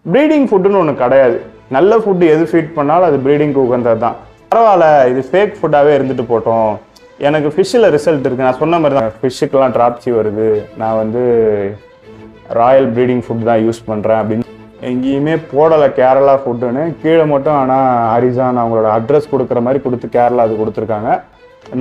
Breeding ஃபுட்டுன்னு ஒன்று கிடையாது. நல்ல ஃபுட்டு எது ஃபீட் பண்ணாலும் அது ப்ரீடிங்க்கு உகந்தது தான். பரவாயில்ல, இது ஃபேக் ஃபுட்டாகவே இருந்துட்டு போட்டோம், எனக்கு ஃபிஷ்ஷில் ரிசல்ட் இருக்குது, நான் சொன்ன மாதிரி தான் ஃபிஷ்ஷுக்கெல்லாம் ட்ராப்சி வருது, நான் வந்து ராயல் ப்ரீடிங் ஃபுட் தான் யூஸ் பண்ணுறேன் அப்படின்னு எங்கேயுமே போடலை கேரளா ஃபுட்டுன்னு. கீழே மட்டும் ஆனால் அரிசான் அவங்களோட அட்ரஸ் கொடுக்குற மாதிரி கொடுத்து கேரளா அது கொடுத்துருக்காங்க.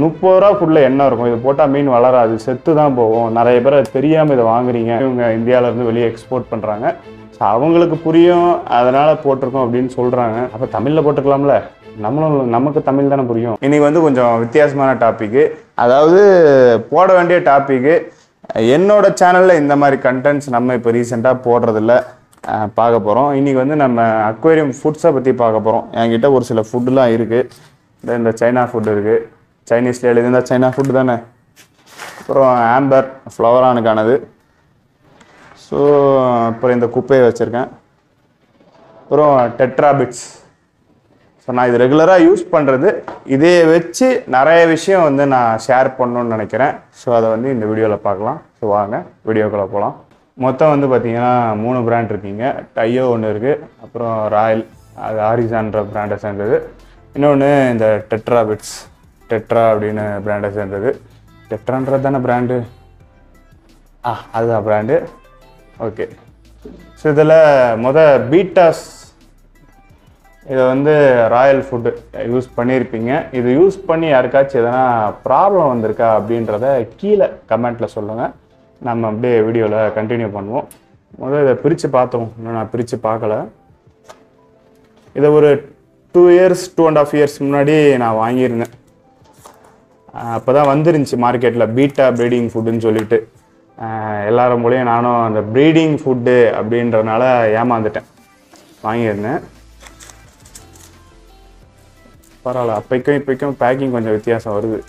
30 ரூபா ஃபுட்டில் என்ன இருக்கும், இது போட்டால் மீன் வளராது, செத்து தான் போகும். நிறைய பேர் அது தெரியாமல் இதை வாங்குறீங்க. இவங்க இந்தியாவிலேருந்து வெளியே எக்ஸ்போர்ட் பண்ணுறாங்க. ஸோ அவங்களுக்கு புரியும், அதனால் போட்டிருக்கோம் அப்படின்னு சொல்கிறாங்க. அப்போ தமிழில் போட்டுக்கலாம்ல, நமக்கு தமிழ் தானே புரியும். இன்னைக்கு வந்து கொஞ்சம் வித்தியாசமான டாப்பிக்கு, அதாவது போட வேண்டிய டாப்பிக்கு. என்னோட சேனலில் இந்த மாதிரி கண்டென்ட்ஸ் நம்ம இப்போ ரீசெண்டாக போடுறதில்ல, பார்க்க போகிறோம். இன்றைக்கி வந்து நம்ம அக்வேரியம் ஃபுட்ஸை பற்றி பார்க்க போகிறோம். என்கிட்ட ஒரு சில ஃபுட்டுலாம் இருக்குது. இந்த சைனா ஃபுட் இருக்குது, சைனீஸில் எழுதியிருந்தால் சைனா ஃபுட்டு தானே. அப்புறம் ஆம்பர் ஃப்ளவரானுக்கானது. ஸோ அப்புறம் இந்த குப்பையை வச்சுருக்கேன். அப்புறம் டெட்ராபிட்ஸ். ஸோ நான் இது ரெகுலராக யூஸ் பண்ணுறது. இதே வச்சு நிறைய விஷயம் வந்து நான் ஷேர் பண்ணணுன்னு நினைக்கிறேன். ஸோ அதை வந்து இந்த வீடியோவில் பார்க்கலாம். ஸோ வாங்க வீடியோக்குள்ளே போகலாம். மொத்தம் வந்து பார்த்திங்கன்னா 3 பிராண்ட் இருக்கீங்க. டையோ ஒன்று இருக்குது, அப்புறம் ராயல், அது ஆரிசான்ற பிராண்டை சேர்ந்தது. இன்னொன்று இந்த டெட்ராபிட்ஸ், டெட்ரா அப்படின்னு பிராண்டை சேர்ந்தது. டெட்ரான்றது தானே பிராண்டு, அதுதான் பிராண்டு. ஓகே. ஸோ இதில் பீட்டாஸ், இதை வந்து ராயல் ஃபுட்டு யூஸ் பண்ணியிருப்பீங்க. இது யூஸ் பண்ணி யாருக்காச்சும் எதனா ப்ராப்ளம் வந்திருக்கா அப்படின்றத கீழே கமெண்ட்டில் சொல்லுங்கள். நம்ம அப்படியே வீடியோவில் கண்டினியூ பண்ணுவோம். இதை பிரித்து பார்த்தோம், இன்னும் நான் பிரித்து பார்க்கல. இதை ஒரு 2 இயர்ஸ் 2.5 இயர்ஸ் முன்னாடி நான் வாங்கியிருந்தேன். அப்போ தான் வந்துருந்துச்சு மார்க்கெட்டில் பீட்டா ப்ரீடிங் ஃபுட்டுன்னு சொல்லிட்டு. எல்லாரும் போலையும் நானும் அந்த ப்ரீடிங் ஃபுட்டு அப்படின்றதுனால ஏமாந்துட்டேன், வாங்கியிருந்தேன். பரவாயில்ல, அப்பைக்கும் இப்போக்கும் பேக்கிங் கொஞ்சம் வித்தியாசம் வருது.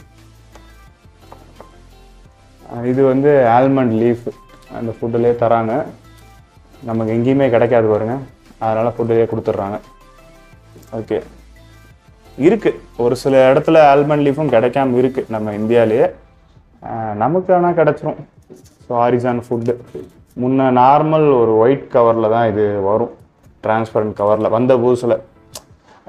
இது வந்து ஆல்மண்ட் லீஃப் அந்த ஃபுட்டுலேயே தராங்க. நமக்கு எங்கேயுமே கிடைக்காது பாருங்க, அதனால் ஃபுட்டுலேயே கொடுத்துட்றாங்க. ஓகே, இருக்குது ஒரு சில இடத்துல ஆல்மண்ட் லீஃபும் கிடைக்காம இருக்குது நம்ம இந்தியாவிலேயே. நமக்கு ஆனால் கிடச்சிரும். ஸோ ஆரிசான் ஃபுட்டு முன்ன நார்மல் ஒரு ஒயிட் கவரில் தான் இது வரும், டிரான்ஸ்பரண்ட் கவரில் வந்த புதுசில்.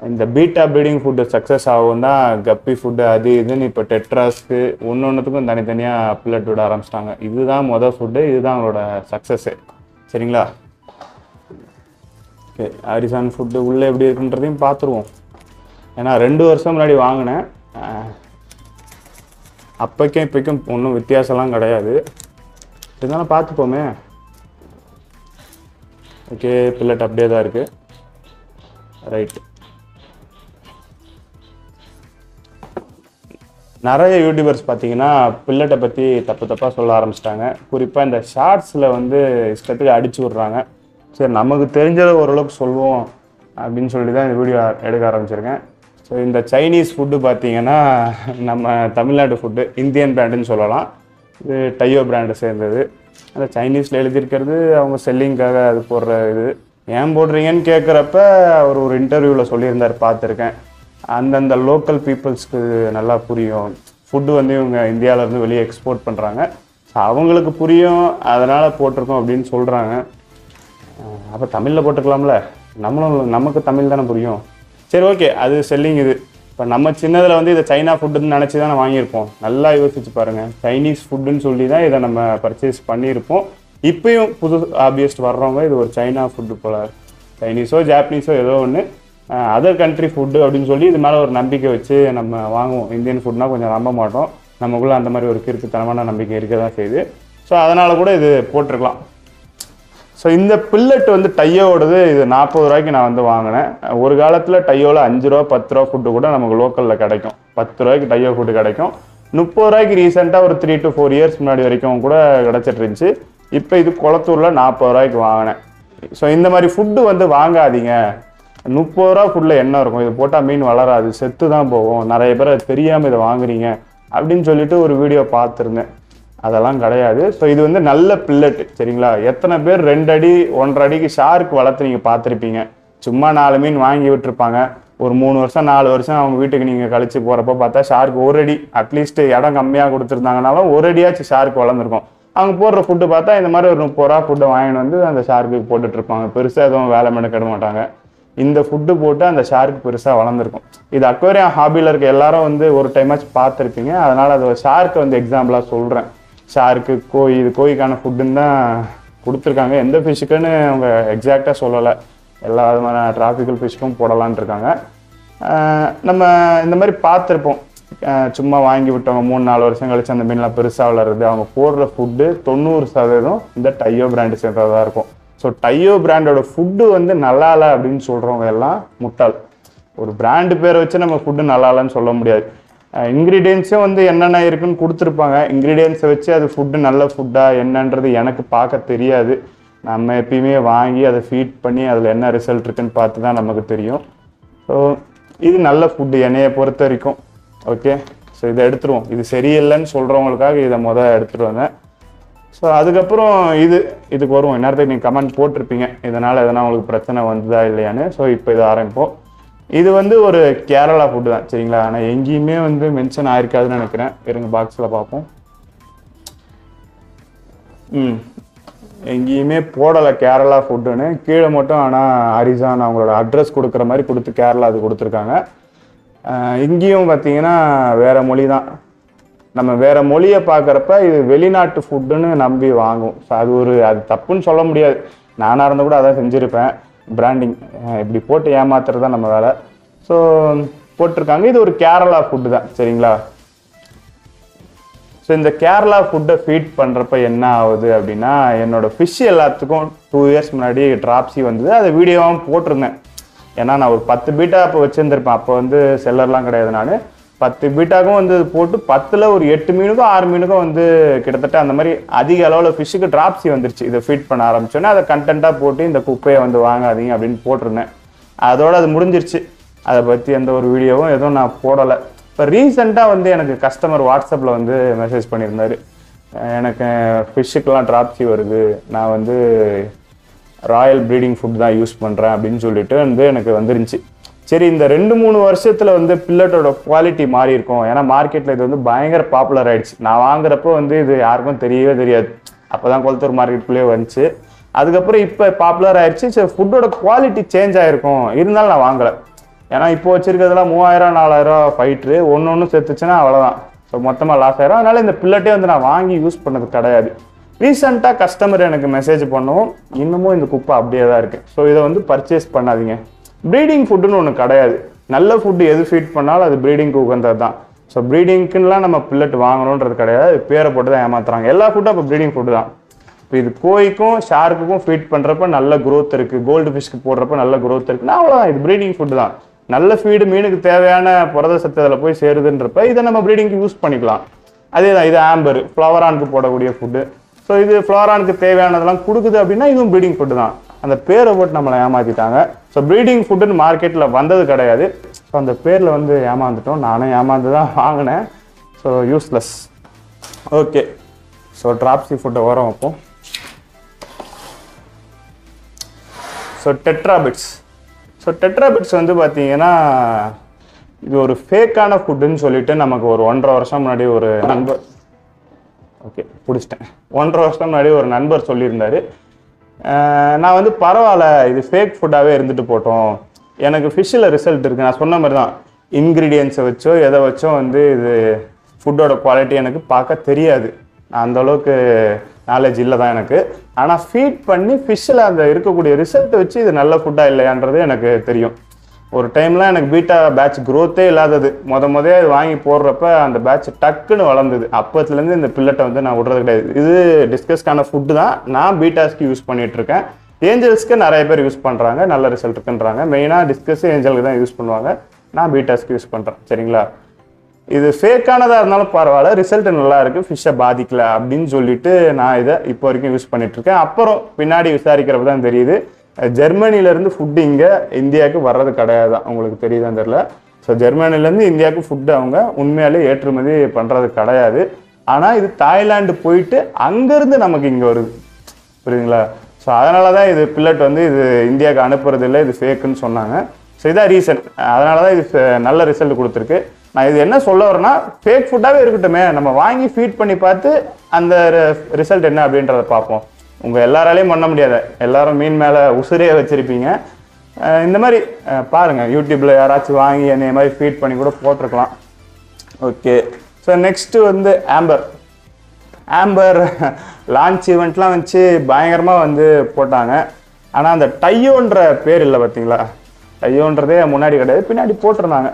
இந்த பீட்டா ப்ரீடிங் ஃபுட்டு சக்ஸஸ் ஆகும்னா கப்பி ஃபுட்டு அது இதுன்னு இப்போ டெட்ராஸ்க்கு ஒன்றுத்துக்கும் தனித்தனியாக பில்லட் விட ஆரம்பிச்சிட்டாங்க. இதுதான் மொதல் ஃபுட்டு, இதுதான் அவங்களோட சக்ஸஸ்ஸு. சரிங்களா? ஓகே, ஆரிசான் ஃபுட்டு உள்ளே எப்படி இருக்குன்றதையும் பார்த்துருவோம். ஏன்னா 2 வருஷம் முன்னாடி வாங்கினேன், அப்போக்கும் இப்போக்கும் ஒன்றும் வித்தியாசம்லாம் கிடையாது. இருந்தாலும் பார்த்துப்போமே. ஓகே, பில்லட் அப்படியே தான் இருக்குது. ரைட். நிறைய யூடியூபர்ஸ் பார்த்தீங்கன்னா பில்லட்டை பற்றி தப்பாக சொல்ல ஆரம்பிச்சிட்டாங்க. குறிப்பாக இந்த ஷார்ட்ஸில் வந்து இஷ்டத்துக்கு அடிச்சு விட்றாங்க. சரி, நமக்கு தெரிஞ்சதை ஓரளவுக்கு சொல்லுவோம் அப்படின்னு சொல்லி தான் இந்த வீடியோ எடுக்க ஆரம்பிச்சிருக்கேன். ஸோ இந்த சைனீஸ் ஃபுட்டு பார்த்தீங்கன்னா நம்ம தமிழ்நாடு ஃபுட்டு, இந்தியன் பிராண்டுன்னு சொல்லலாம். இது டையோ பிராண்டை சேர்ந்தது. அந்த சைனீஸில் எழுதியிருக்கிறது அவங்க செல்லிங்காக அது போடுற இது. ஏன் போடுறீங்கன்னு கேட்குறப்ப அவர் ஒரு இன்டர்வியூவில் சொல்லியிருந்தார், பார்த்துருக்கேன். அந்தந்த லோக்கல் பீப்புள்ஸ்க்கு நல்லா புரியும். ஃபுட்டு வந்து இவங்க இந்தியாவிலேருந்து வெளியே எக்ஸ்போர்ட் பண்ணுறாங்க, ஸோ அவங்களுக்கு புரியும், அதனால் போட்டிருக்கோம் அப்படின்னு சொல்கிறாங்க. அப்போ தமிழில் போட்டுக்கலாம்ல, நமக்கு தமிழ் தானே புரியும். சரி, ஓகே, அது செல்லிங் இது. இப்போ நம்ம சின்னதில் வந்து இதை சைனா ஃபுட்டுன்னு நினச்சி தானே வாங்கியிருப்போம். நல்லா யோசிச்சு பாருங்கள், சைனீஸ் ஃபுட்டுன்னு சொல்லி தான் இதை நம்ம பர்ச்சேஸ் பண்ணியிருப்போம். இப்போயும் புது ஆபியஸ்ட் வர்றவங்க இது ஒரு சைனா ஃபுட்டு போல், சைனீஸோ ஜாப்பனீஸோ ஏதோ ஒன்று, அதர் கண்ட்ரி ஃபுட்டு அப்படின்னு சொல்லி இது மேலே ஒரு நம்பிக்கை வச்சு நம்ம வாங்குவோம். இந்தியன் ஃபுட்னால் கொஞ்சம் நம்ப மாட்டோம், நமக்குள்ளே அந்த மாதிரி ஒரு கிறுக்குத்தனமான நம்பிக்கை இருக்க தான் செய்யுது. ஸோ அதனால் கூட இது போட்டிருக்கலாம். ஸோ இந்த பில்லட் வந்து டையோடது, இது 40 ரூபாய்க்கு நான் வந்து வாங்கினேன். ஒரு காலத்தில் டையோவில் 5 ரூபா 10 ரூபா ஃபுட்டு கூட நமக்கு லோக்கலில் கிடைக்கும். 10 ரூபாய்க்கு டையோ ஃபுட்டு கிடைக்கும். 30 ரூபாய்க்கு ரீசெண்டாக ஒரு 3 to 4 இயர்ஸ் முன்னாடி வரைக்கும் கூட கிடச்சிட்டு இருந்துச்சு. இப்போ இது குளத்தூரில் 40 ரூபாய்க்கு வாங்கினேன். ஸோ இந்த மாதிரி ஃபுட்டு வந்து வாங்காதீங்க. 30 ரூபா ஃபுட்டில் என்ன இருக்கும், இது போட்டால் மீன் வளராது, செத்து தான் போகும், நிறைய பேர் அது தெரியாமல் இதை வாங்குறீங்க அப்படின்னு சொல்லிட்டு ஒரு வீடியோ பார்த்துருந்தேன். அதெல்லாம் கிடையாது. ஸோ இது வந்து நல்ல பில்லட். சரிங்களா? எத்தனை பேர் 2 அடி 1.5 அடிக்கு ஷார்க் வளர்த்து நீங்கள் பார்த்துருப்பீங்க. சும்மா 4 மீன் வாங்கி விட்டுருப்பாங்க. ஒரு 3 வருஷம் 4 வருஷம் அவங்க வீட்டுக்கு நீங்கள் கழிச்சு போகிறப்ப பார்த்தா ஷார்க் 1 அடி, அட்லீஸ்ட் இடம் கம்மியாக கொடுத்துருந்தாங்கனாலும் 1 அடியாச்சும் ஷார்க் வளர்ந்துருக்கும். அவங்க போடுற ஃபுட்டு பார்த்தா இந்த மாதிரி ஒரு 30 ரூபா ஃபுட்டை வாங்கிட்டு வந்து அந்த ஷார்க்குக்கு போட்டுட்ருப்பாங்க. பெருசாக எதுவும் வேலை மெனக்கெட மாட்டாங்க. இந்த ஃபுட்டு போட்டு அந்த ஷார்க்கு பெருசாக வளர்ந்துருக்கும். இது அக்வேரியம் ஹாபியில் இருக்க எல்லாரும் வந்து ஒரு டைமாச்சும் பார்த்துருப்பீங்க. அதனால் அது ஷார்க்கை வந்து எக்ஸாம்பிளாக சொல்கிறேன். ஷார்க்கு கோழி, இது கோழிக்கான ஃபுட்டுன்னு தான் கொடுத்துருக்காங்க. எந்த ஃபிஷ்ஷுக்குன்னு அவங்க எக்ஸாக்டாக சொல்லலை. எல்லா விதமான டிராபிக்கல் ஃபிஷ்க்கும் போடலான் இருக்காங்க. நம்ம இந்த மாதிரி பார்த்துருப்போம். சும்மா வாங்கி விட்டவங்க 3-4 வருஷம் கழிச்சு அந்த மீன்லாம் பெருசாக வளருது. அவங்க போடுற ஃபுட்டு 90% இந்த டையோ பிராண்டு சேர்ந்ததாக இருக்கும். ஸோ டையோ பிராண்டோட ஃபுட்டு வந்து நல்லா இல்லை அப்படின்னு சொல்கிறவங்க எல்லாம் முட்டாள். ஒரு பிராண்டு பேரை வச்சு நம்ம ஃபுட்டு நல்லா இல்லைன்னு சொல்ல முடியாது. இன்க்ரீடியன்ஸும் வந்து என்னென்ன இருக்குன்னு கொடுத்துருப்பாங்க. இன்க்ரீடியன்ஸை வச்சு அது ஃபுட்டு நல்ல ஃபுட்டாக என்னன்றது எனக்கு பார்க்க தெரியாது. நம்ம எப்பயுமே வாங்கி அதை ஃபீட் பண்ணி அதில் என்ன ரிசல்ட் இருக்குன்னு பார்த்து தான் நமக்கு தெரியும். ஸோ இது நல்ல ஃபுட்டு என்னையை பொறுத்த வரைக்கும். ஓகே, ஸோ இதை எடுத்துருவோம். இது சரியில்லைன்னு சொல்கிறவங்களுக்காக இதை எடுத்துகிட்டு வந்தேன். ஸோ அதுக்கப்புறம் இதுக்கு வருவோம். இந்நேரத்துக்கு நீங்கள் கமெண்ட் போட்டிருப்பீங்க இதனால் எதனா உங்களுக்கு பிரச்சனை வந்ததா இல்லையான்னு. ஸோ இப்போ இதை ஆரம்பிப்போம். இது வந்து ஒரு கேரளா ஃபுட்டு தான், சரிங்களா? ஆனால் எங்கேயுமே வந்து மென்ஷன் ஆயிருக்காதுன்னு நினைக்கிறேன். இருங்க பாக்ஸில் பார்ப்போம். எங்கேயுமே போடலை கேரளா ஃபுட்டுன்னு. கீழே மட்டும் ஆனால் அரிசான் அவங்களோட அட்ரஸ் கொடுக்குற மாதிரி கொடுத்து கேரளா அது கொடுத்துருக்காங்க. இங்கேயும் பார்த்தீங்கன்னா வேறு மொழி தான். நம்ம வேறு மொழியை பார்க்குறப்ப இது வெளிநாட்டு ஃபுட்டுன்னு நம்பி வாங்குவோம். ஸோ அது தப்புன்னு சொல்ல முடியாது. நானாக இருந்தால் கூட அதான் செஞ்சுருப்பேன். பிராண்டிங் இப்படி போட்டு ஏமாத்துறது தான் நம்ம வேலை. ஸோ போட்டிருக்காங்க. இது ஒரு கேரளா ஃபுட்டு தான், சரிங்களா? ஸோ இந்த கேரளா ஃபுட்டை ஃபீட் பண்ணுறப்ப என்ன ஆகுது அப்படின்னா, என்னோட ஃபிஷ் எல்லாத்துக்கும் 2 இயர்ஸ் முன்னாடி ட்ராப்ஸி வந்தது. அதை வீடியோவும் போட்டிருந்தேன். ஏன்னா நான் ஒரு 10 பீட்டா அப்போ வச்சுருந்துருப்பேன். அப்போ வந்து செல்லர்லாம் கிடையாது. நான் 10 பீட்டாக்கும் வந்து போட்டு 10ல் ஒரு 8 மீனுக்கும் 6 மீனுக்கும் வந்து கிட்டத்தட்ட அந்த மாதிரி அதிக அளவில் ஃபிஷ்ஷுக்கு ட்ராப்ஸி வந்துருச்சு. இதை ஃபீட் பண்ண ஆரம்பிச்சோன்னே அதை கண்டென்ட்டாக போட்டு இந்த குப்பையை வந்து வாங்காதீங்க அப்படின்னு போட்டிருந்தேன். அதோடு அது முடிஞ்சிருச்சு. அதை பற்றி எந்த ஒரு வீடியோவும் எதுவும் நான் போடலை. இப்போ ரீசெண்டாக வந்து எனக்கு கஸ்டமர் வாட்ஸ்அப்பில் வந்து மெசேஜ் பண்ணியிருந்தார். எனக்கு ஃபிஷ்ஷுக்கெலாம் ட்ராப்ஸி வருது, நான் வந்து ராயல் ப்ரீடிங் ஃபுட் தான் யூஸ் பண்ணுறேன் அப்படின்னு சொல்லிட்டு வந்து எனக்கு வந்துருந்துச்சு. சரி, இந்த 2-3 வருஷத்தில் வந்து பில்லட்டோட குவாலிட்டி மாறி இருக்கும். ஏன்னா மார்க்கெட்டில் இது வந்து பயங்கர பாப்புலர் ஆகிடுச்சு. நான் வாங்குறப்போ வந்து இது யாருக்கும் தெரியவே தெரியாது. அப்போ தான் கொளத்தூர் மார்க்கெட்குள்ளேயே வந்துச்சு. அதுக்கப்புறம் இப்போ பாப்புலர் ஆகிடுச்சு. சரி, ஃபுட்டோட குவாலிட்டி சேஞ்ச் ஆகிருக்கும், இருந்தாலும் நான் வாங்கலை. ஏன்னா இப்போ வச்சிருக்கிறதுலாம் 3000-4000 ஃபைட்ரு ஒன்று சேர்த்துச்சுன்னா அவ்வளோதான். ஸோ மொத்தமாக லாஸ் ஆயிரும். அதனால் இந்த பில்லட்டே வந்து நான் வாங்கி யூஸ் பண்ணது கிடையாது. ரீசெண்டாக கஸ்டமர் எனக்கு மெசேஜ் பண்ணவும் இன்னமும் இந்த குப்பை அப்படியே தான் இருக்குது. ஸோ இதை வந்து பர்ச்சேஸ் பண்ணாதீங்க. ப்ரீடிங் ஃபுட்டுன்னு ஒன்று கிடையாது. நல்ல ஃபுட்டு எது ஃபீட் பண்ணாலும் அது ப்ரீடிங்க்கு உகந்தது தான். ஸோ ப்ரீடிங்க்குலாம் நம்ம பில்லட் வாங்கணுன்றது கிடையாது. பேரை போட்டு தான் ஏமாத்துறாங்க. எல்லா ஃபுட்டும் இப்போ ப்ரீடிங் ஃபுட்டு தான். இப்போ இது கோழிக்கும் ஷார்க்குக்கும் ஃபீட் பண்ணுறப்ப நல்ல க்ரோத் இருக்குது. கோல்டு ஃபிஷ்க்கு போடுறப்ப நல்ல க்ரோத் இருக்குன்னா அவ்வளோதான். இது ப்ரீடிங் ஃபுட்டு தான். நல்ல ஃபீடு மீனுக்கு தேவையான புரத சத்து அதில் போய் சேருதுன்றப்ப இதை நம்ம ப்ரீடிங்க்கு யூஸ் பண்ணிக்கலாம். அதே தான் இது ஆம்பர் ஃப்ளவரானுக்கு போடக்கூடிய ஃபுட்டு. ஸோ இது ஃப்ளவரானுக்கு தேவையானதெல்லாம் கொடுக்குது அப்படின்னா இதுவும் ப்ரீடிங் ஃபுட்டு தான். அந்த பேரை போட்டு நம்மளை ஏமாற்றிட்டாங்க. ஸோ ப்ரீடிங் ஃபுட்டுன்னு மார்க்கெட்டில் வந்தது கிடையாது. ஸோ அந்த பேரில் வந்து ஏமாந்துட்டோம். நானும் ஏமாந்து தான் வாங்கினேன். So useless. ஓகே, ஸோ ட்ராப்ஸி ஃபுட்டை வரோம். அப்போ ஸோ டெட்ராபிட்ஸ் வந்து பார்த்தீங்கன்னா இது ஒரு ஃபேக்கான ஃபுட்டுன்னு சொல்லிட்டு நமக்கு ஒரு 1.5 வருஷம் முன்னாடி ஒரு நண்பர் 1.5 வருஷம் முன்னாடி ஒரு நண்பர் சொல்லியிருந்தாரு. நான் வந்து பரவாயில்ல, இது ஃபேக் ஃபுட்டாகவே இருந்துட்டு போட்டோம், எனக்கு ஃபிஷ்ஷில் ரிசல்ட் இருக்குது. நான் சொன்ன மாதிரி தான் இன்க்ரீடியன்ஸை வச்சோ எதை வச்சோ வந்து இது ஃபுட்டோட குவாலிட்டி எனக்கு பார்க்க தெரியாது. நான் அந்தளவுக்கு நாலேஜ் இல்லை தான் எனக்கு. ஆனால் ஃபீட் பண்ணி ஃபிஷ்ஷில் அந்த இருக்கக்கூடிய ரிசல்ட்டை வச்சு இது நல்ல ஃபுட்டாக இல்லையான்றது எனக்கு தெரியும். ஒரு டைம்லாம் எனக்கு பீட்டா பேட்ச் க்ரோத்தே இல்லாதது. முதல்ல இது வாங்கி போடுறப்ப அந்த பேட்ச் டக்குன்னு வளர்ந்தது. அப்போத்துலேருந்து இந்த பில்லட்டை வந்து நான் விடுறது கிடையாது. இது டிஸ்கஸ்க்கான ஃபுட்டு தான். நான் பீட்டாஸ்க்கு யூஸ் பண்ணிகிட்ருக்கேன். ஏஞ்சல்ஸ்க்கு நிறைய பேர் யூஸ் பண்ணுறாங்க, நல்ல ரிசல்ட் இருக்குன்றாங்க. மெயினாக டிஸ்கஸ் ஏஞ்சலுக்கு தான் யூஸ் பண்ணுவாங்க. நான் பீட்டாஸ்க்கு யூஸ் பண்ணுறேன், சரிங்களா? இது ஃபேக்கானதாக இருந்தாலும் பரவாயில்ல, ரிசல்ட் நல்லா இருக்குது, ஃபிஷ்ஷை பாதிக்கல அப்படின்னு சொல்லிட்டு நான் இதை இப்போ வரைக்கும் யூஸ் பண்ணிகிட்ருக்கேன். அப்புறம் பின்னாடி விசாரிக்கிறப்ப தான் தெரியுது ஜெர்மனிலேருந்து ஃபுட்டு இங்கே இந்தியாவுக்கு வர்றது கிடையாது. உங்களுக்கு தெரியுதான்னு தெரியல. ஸோ ஜெர்மனிலேருந்து இந்தியாவுக்கு ஃபுட்டு அவங்க உண்மையாலே ஏற்றுமதி பண்ணுறது கிடையாது. ஆனால் இது தாய்லாந்து போயிட்டு அங்கேருந்து நமக்கு இங்கே வருது, புரியுதுங்களா? ஸோ அதனால தான் இது பில்லட் வந்து இது இந்தியாவுக்கு அனுப்புறது இல்லை, இது ஃபேக்குன்னு சொன்னாங்க. ஸோ இதான் ரீசன். அதனால தான் இது நல்ல ரிசல்ட் கொடுத்துருக்கு. நான் இது என்ன சொல்ல வரேன்னா ஃபேக் ஃபுட்டாகவே இருக்கட்டுமே, நம்ம வாங்கி ஃபீட் பண்ணி பார்த்து அந்த ரிசல்ட் என்ன அப்படின்றத பார்ப்போம். உங்கள் எல்லாராலையும் பண்ண முடியாது, எல்லாரும் மீன் மேலே உசுரே வச்சுருப்பீங்க. இந்த மாதிரி பாருங்கள், யூடியூப்பில் யாராச்சும் வாங்கி என்னைய மாதிரி ஃபீட் பண்ணி கூட போட்டிருக்கலாம். ஓகே, ஸோ நெக்ஸ்ட்டு வந்து ஆம்பர் லான்ச் ஈவெண்ட்லாம் வச்சு பயங்கரமாக வந்து போட்டாங்க. ஆனால் அந்த டையோன்ற பேர் இல்லை பார்த்தீங்களா, டையோன்றதே முன்னாடி கிடையாது, பின்னாடி போட்டிருந்தாங்க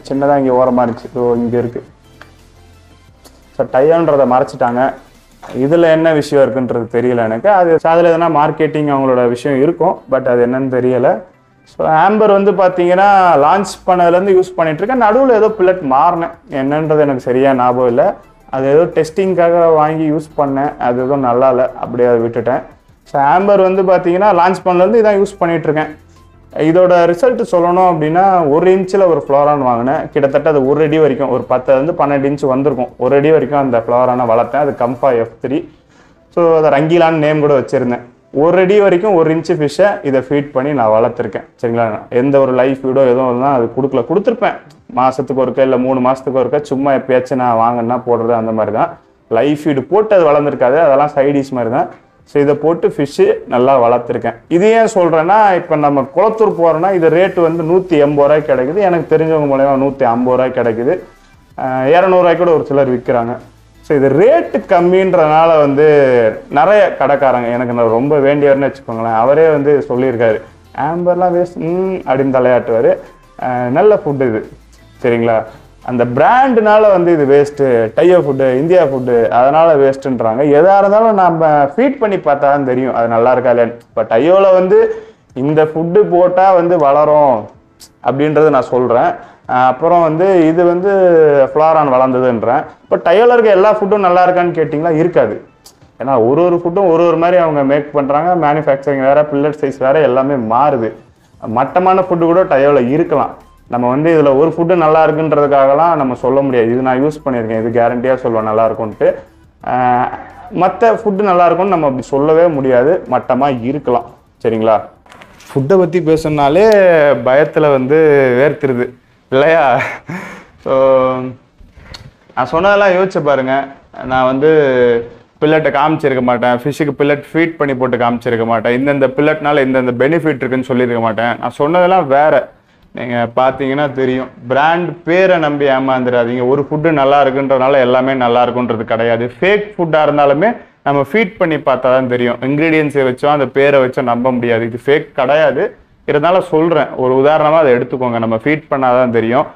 சின்னதாக இங்கே ஓரமாக இருந்துச்சு. ஸோ இங்கே இருக்குது. ஸோ டையோன்றதை மறைச்சிட்டாங்க. இதில் என்ன விஷயம் இருக்குன்றது தெரியல எனக்கு. அது அதில் எதனா மார்க்கெட்டிங் அவங்களோட விஷயம் இருக்கும், பட் அது என்னன்னு தெரியலை. ஸோ ஆம்பர் வந்து பார்த்தீங்கன்னா லான்ச் பண்ணதுலேருந்து யூஸ் பண்ணிகிட்ருக்கேன். நடுவில் ஏதோ பில்லட் மாறினேன், என்னன்றது எனக்கு சரியாக ஞாபகம் இல்லை. அது ஏதோ டெஸ்டிங்காக வாங்கி யூஸ் பண்ணேன், அது எதுவும் நல்லா இல்லை, அப்படியே அதை விட்டுட்டேன். ஸோ ஆம்பர் வந்து பார்த்தீங்கன்னா லான்ச் பண்ணலேருந்து இதான் யூஸ் பண்ணிகிட்ருக்கேன். இதோட ரிசல்ட் சொல்லணும் அப்படின்னா 1 இன்ச்சில் ஒரு ஃப்ளோரான் வாங்கினேன். கிட்டத்தட்ட அது 1 அடி வரைக்கும், ஒரு 10 to 12 இன்ச் வந்திருக்கும். 1 அடி வரைக்கும் அந்த ஃப்ளோரானை வளர்த்தேன். அது கம்பா F3. ஸோ அதை ரங்கிலான்னு நேம் கூட வச்சுருந்தேன். 1 அடி வரைக்கும் 1 இன்ச்சு ஃபிஷ்ஷை இதை ஃபீட் பண்ணி நான் வளர்த்துருக்கேன். சரிங்களா, எந்த ஒரு லைஃப் ஃபீடோ எதுவும் தான் அது கொடுத்துருப்பேன். மாதத்துக்கு ஒருக்கா இல்லை 3 மாதத்துக்கு ஒருக்கா சும்மா எப்பயாச்சும் நான் வாங்கினா போடுறது அந்த மாதிரி தான். லைஃப் ஃபீடு போட்டு அது வளர்ந்துருக்காது, அதெல்லாம் சைடிஷ் மாதிரி தான். ஸோ இதை போட்டு ஃபிஷ்ஷு நல்லா வளர்த்துருக்கேன். இது ஏன் சொல்கிறேன்னா, இப்போ நம்ம குளத்தூர் போகிறோன்னா இது ரேட்டு வந்து 180 ரூபாய்க்கு கிடைக்குது. எனக்கு தெரிஞ்சவங்க மூலயமா 150 ரூபாய்க்கு கிடைக்குது. 200 ரூபாய்க்கு கூட ஒரு சிலர் விற்கிறாங்க. ஸோ இது ரேட்டு கம்மின்றதுனால வந்து நிறைய கடைக்காரங்க, எனக்கு ரொம்ப வேண்டியவர்னு வச்சுக்கோங்களேன், அவரே வந்து சொல்லியிருக்காரு ஆம்பர்லாம் வேஸ்ட் அப்படின்னு தலையாட்டுவார். நல்ல ஃபுட்டு இது, சரிங்களா. அந்த பிராண்டுனால வந்து இது வேஸ்ட்டு, டையோ ஃபுட்டு, இந்தியா ஃபுட்டு, அதனால் வேஸ்ட்டுன்றாங்க. எதாக இருந்தாலும் நம்ம ஃபீட் பண்ணி பார்த்தா தான் தெரியும் அது நல்லா இருக்கா இல்லைன்னு. இப்போ டையோவில் வந்து இந்த ஃபுட்டு போட்டால் வந்து வளரும் அப்படின்றது நான் சொல்கிறேன். அப்புறம் வந்து இது வந்து ஃப்ளாரான் வளர்ந்ததுன்றேன். இப்போ டையோவில் இருக்க எல்லா ஃபுட்டும் நல்லா இருக்கான்னு கேட்டிங்களா, இருக்காது. ஏன்னா ஒரு ஃபுட்டும் ஒரு மாதிரி அவங்க மேக் பண்ணுறாங்க. மேனுஃபேக்சரிங் வேறு, பில்லட் சைஸ் வேறு, எல்லாமே மாறுது. மட்டமான ஃபுட்டு கூட டையோவில் இருக்கலாம். நம்ம வந்து இதில் ஒரு ஃபுட்டு நல்லா இருக்குன்றதுக்காகலாம் நம்ம சொல்ல முடியாது. இது நான் யூஸ் பண்ணியிருக்கேன், இது கேரண்டியாக சொல்லுவேன் நல்லா இருக்கும்ன்ட்டு. மற்ற ஃபுட்டு நல்லா இருக்கும்னு நம்ம அப்படி சொல்லவே முடியாது, மட்டமாக இருக்கலாம். சரிங்களா, ஃபுட்டை பற்றி பேசணுன்னாலே பயத்தில் வந்து வேர்த்துருது இல்லையா. ஸோ நான் சொன்னதெல்லாம் யோசிச்சு பாருங்கள். நான் வந்து பில்லட்டை காமிச்சிருக்க மாட்டேன், ஃபிஷ்ஷுக்கு பில்லட் ஃபீட் பண்ணி போட்டு காமிச்சிருக்க மாட்டேன், இந்தந்த பில்லட்னால இந்தந்த பெனிஃபிட் இருக்குன்னு சொல்லியிருக்க மாட்டேன். நான் சொன்னதெல்லாம் வேறு. நீங்கள் பார்த்தீங்கன்னா தெரியும். பிராண்ட் பேரை நம்பி ஏமாந்துடாதீங்க. ஒரு ஃபுட்டு நல்லா இருக்குன்றதுனால எல்லாமே நல்லா இருக்குன்றது கிடையாது. ஃபேக் ஃபுட்டாக இருந்தாலுமே நம்ம ஃபீட் பண்ணி பார்த்தா தான் தெரியும். இன்க்ரீடியன்ஸை வச்சோம் அந்த பேரை வச்சோம் நம்ப முடியாது. இது ஃபேக் கிடையாது. இருந்தாலும் சொல்கிறேன், ஒரு உதாரணமாக அதை எடுத்துக்கோங்க. நம்ம ஃபீட் பண்ணால் தான் தெரியும்.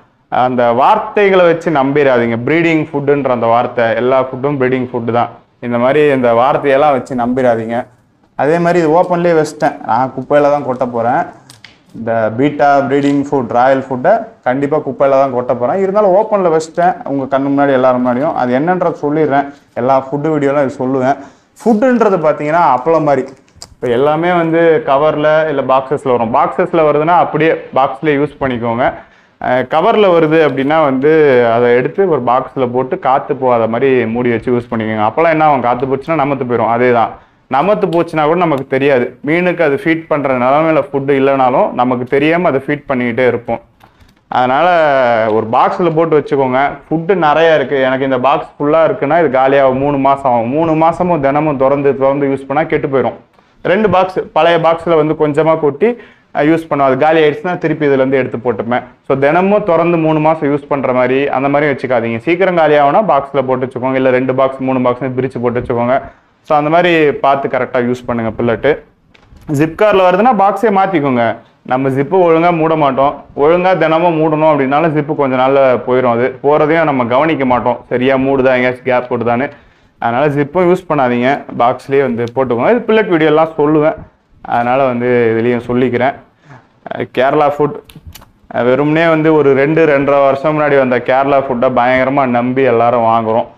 அந்த வார்த்தைகளை வச்சு நம்பிடாதீங்க. ப்ரீடிங் ஃபுட்டுன்ற அந்த வார்த்தை, எல்லா ஃபுட்டும் ப்ரீடிங் ஃபுட்டு தான். இந்த மாதிரி இந்த வார்த்தையெல்லாம் வச்சு நம்பிடாதீங்க. அதே மாதிரி இது ஓப்பன்லேயே வச்சிட்டேன், நான் குப்பையில் தான் கொட்ட போகிறேன். இந்த பீட்டா ப்ரீடிங் ஃபுட், ராயல் ஃபுட்டை கண்டிப்பாக குப்பையில் தான் கொட்ட போகிறேன். இருந்தாலும் ஓப்பனில் வச்சிட்டேன், உங்கள் கண்ணு முன்னாடி எல்லாரும் முன்னாடியும். அது என்னன்றது சொல்லிடுறேன், எல்லா ஃபுட்டு வீடியோலாம் இது சொல்லுவேன். ஃபுட்டுன்றது பார்த்தீங்கன்னா அப்பளம் மாதிரி. இப்போ எல்லாமே வந்து கவரில் இல்லை பாக்ஸஸில் வரும். பாக்ஸஸில் வருதுன்னா அப்படியே பாக்ஸ்லேயே யூஸ் பண்ணிக்கோங்க. கவரில் வருது அப்படின்னா வந்து அதை எடுத்து ஒரு பாக்ஸில் போட்டு காற்று போகாத மாதிரி மூடி வச்சு யூஸ் பண்ணிக்கோங்க. அப்போலாம் என்ன ஆகும், காற்று போச்சுன்னா நமத்து போயிடும். அதே தான், நமத்து போச்சுன்னா கூட நமக்கு தெரியாது. மீனுக்கு அது ஃபீட் பண்ணுற நிலமையில ஃபுட்டு இல்லைனாலும் நமக்கு தெரியாமல் அதை ஃபீட் பண்ணிக்கிட்டே இருப்போம். அதனால் ஒரு பாக்ஸில் போட்டு வச்சுக்கோங்க. ஃபுட்டு நிறையா இருக்குது. எனக்கு இந்த பாக்ஸ் ஃபுல்லாக இருக்குன்னா இது காலியாகும், 3 மாதம் ஆகும். 3 மாதமும் தினமும் திறந்து யூஸ் பண்ணால் கெட்டு போயிடும். 2 பாக்ஸ் பழைய பாக்ஸில் வந்து கொஞ்சமாக கொட்டி யூஸ் பண்ணுவோம். அது காலி ஆகிடுச்சுன்னா திருப்பி இதுலேருந்து எடுத்து போட்டுப்பேன். ஸோ தினமும் திறந்து 3 மாதம் யூஸ் பண்ணுற மாதிரி அந்த மாதிரி வச்சுக்காதீங்க. சீக்கிரம் காலி ஆகுனா பாக்ஸில் போட்டு வச்சுக்கோங்க, இல்லை 2 பாக்ஸ் 3 பாக்ஸ்னு பிரித்து போட்டு வச்சுக்கோங்க. ஸோ அந்த மாதிரி பார்த்து கரெக்டாக யூஸ் பண்ணுங்கள் பில்லட்டு. ஜிப்காரில் வருதுன்னா பாக்ஸே மாற்றிக்கோங்க. நம்ம ஜிப்பு ஒழுங்காக மூட மாட்டோம். ஒழுங்காக தினமும் மூடணும் அப்படின்னாலும் ஜிப்பு கொஞ்சம் நாளில் போயிடும். அது போகிறதையும் நம்ம கவனிக்க மாட்டோம், சரியாக மூடுதா எங்கேயாச்சும் கேப் போடுதான்னு. அதனால் ஜிப்பும் யூஸ் பண்ணாதீங்க, பாக்ஸ்லேயே வந்து போட்டுக்கோங்க. இது பில்லட் வீடியோலாம் சொல்லுவேன், அதனால் வந்து இதுலேயும் சொல்லிக்கிறேன். கேரளா ஃபுட் வெறும்னே வந்து ஒரு 2-2.5 வருஷம் முன்னாடி வந்த கேரளா ஃபுட்டை பயங்கரமாக நம்பி எல்லாரும் வாங்குகிறோம்.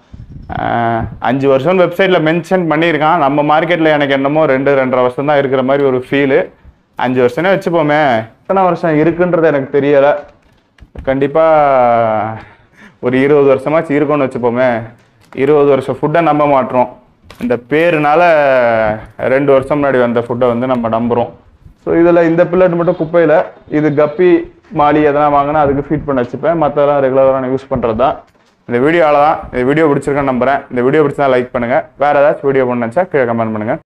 5 வருஷம் வெப்சைட்டில் மென்ஷன் பண்ணியிருக்கான். நம்ம மார்க்கெட்டில் எனக்கு என்னமோ 2-2.5 வருஷம் தான் இருக்கிற மாதிரி ஒரு ஃபீலு. 5 வருஷமே வச்சுப்போமே, எத்தனை வருஷம் இருக்குன்றது எனக்கு தெரியலை. கண்டிப்பாக ஒரு 20 வருஷமாச்சு இருக்கும்னு வச்சுப்போமே. 20 வருஷம் ஃபுட்டை நம்ப மாட்டோம். இந்த பேருனால 2 வருஷம் முன்னாடி வந்த ஃபுட்டை வந்து நம்ம நம்புகிறோம். ஸோ இதில் இந்த பில்லட் மட்டும் குப்பையில், இது கப்பி மாலி எதனா வாங்கினா அதுக்கு ஃபீட் பண்ண வச்சுப்பேன். மற்றதெல்லாம் ரெகுலராக நான் யூஸ் பண்ணுறது தான். இந்த வீடியோவில் தான். இந்த வீடியோ பிடிச்சிருக்கேன்னு நம்புகிறேன். இந்த வீடியோ பிடிச்சா லைக் பண்ணுங்கள். வேறு ஏதாச்சும் வீடியோ பண்ண நினச்சா கீழே கமெண்ட் பண்ணுங்கள்.